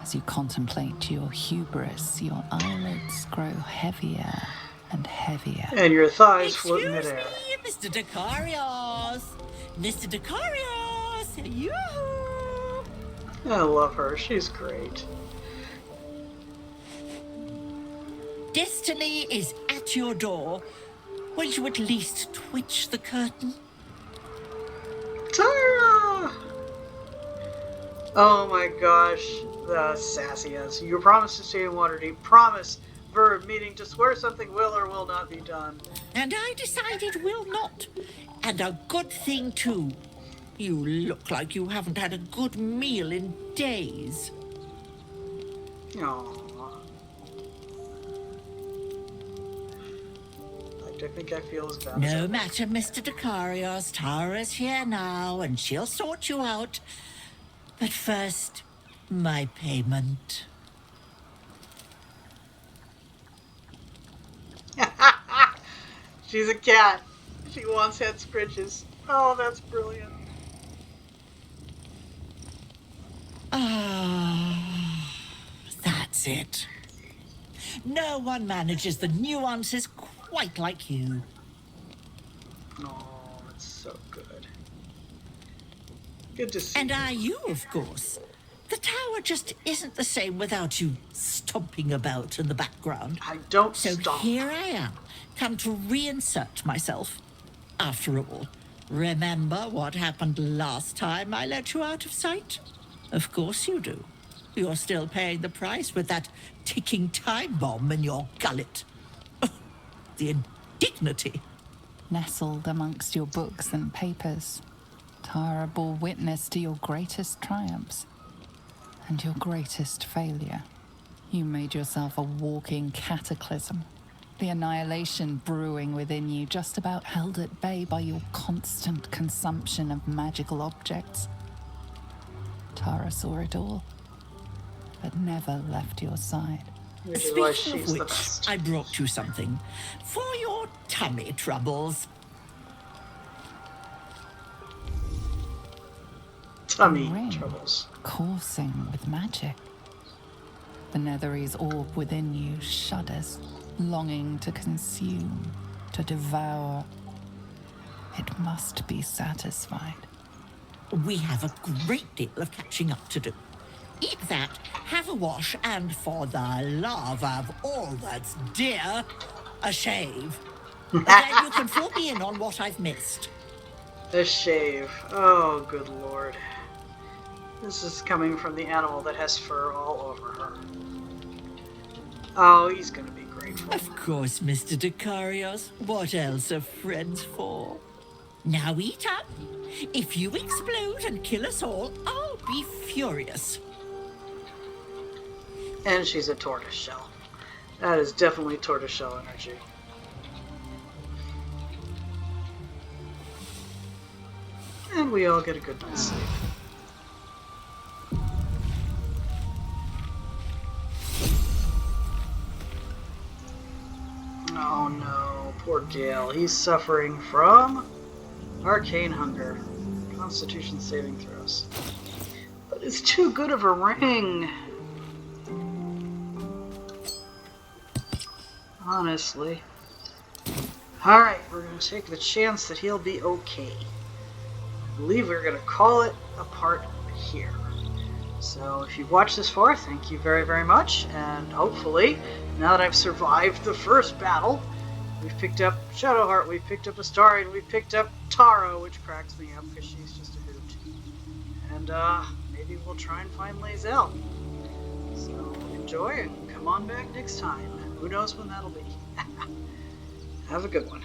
As you contemplate your hubris, your eyelids grow heavier and heavier. And your thighs float in midair. Mr. Dakarios! Mr. Dakarios! Yoo-hoo! I love her. She's great. Destiny is at your door. Will you at least twitch the curtain? Tara! Oh my gosh, the sassiness. You promise to stay in Waterdeep. Promise. Verb, meaning to swear something will or will not be done. And I decided will not. And a good thing, too. You look like you haven't had a good meal in days. Aww. I think I feel as bad. No matter, Mr. Dakarios. Tara's here now, and she'll sort you out. But first, my payment. She's a cat. She wants head scritches. Oh, that's brilliant. Ah, that's it. No one manages the nuances quite like you. Oh, that's so good. Good to see. And are you, of course. The tower just isn't the same without you stomping about in the background. I don't So stomp. here I am, come to reinsert myself. After all, remember what happened last time I let you out of sight? Of course you do. You're still paying the price with that ticking time bomb in your gullet. The indignity. Nestled amongst your books and papers, Tara bore witness to your greatest triumphs and your greatest failure. You made yourself a walking cataclysm, the annihilation brewing within you, just about held at bay by your constant consumption of magical objects. Tara saw it all, but never left your side. Which is why Speaking she's of the which, best. I brought you something for your tummy troubles. Tummy Ring. troubles. Coursing with magic. The Nethery's orb within you shudders, longing to consume, to devour. It must be satisfied. We have a great deal of catching up to do. Eat that, have a wash, and for the love of all that's dear, a shave. Then you can fill me in on what I've missed. A shave. Oh, good lord. This is coming from the animal that has fur all over her. Oh, he's gonna be grateful. Of course, Mr. Dakarios. What else are friends for? Now eat up. If you explode and kill us all, I'll be furious. And she's a tortoiseshell. That is definitely tortoiseshell energy. and we all get a good night's sleep. Oh no, poor Gale. He's suffering from arcane hunger. Constitution saving throws. But it's too good of a ring. Honestly. Alright, we're going to take the chance that he'll be okay. I believe we're going to call it a part here. So if you've watched this far, thank you very, very much. And hopefully, now that I've survived the first battle, we've picked up Shadowheart, we've picked up Astarion, we've picked up Taro, which cracks me up because she's just a hoot. And maybe we'll try and find Lae'zel. So enjoy and come on back next time. Who knows when that'll be. Have a good one.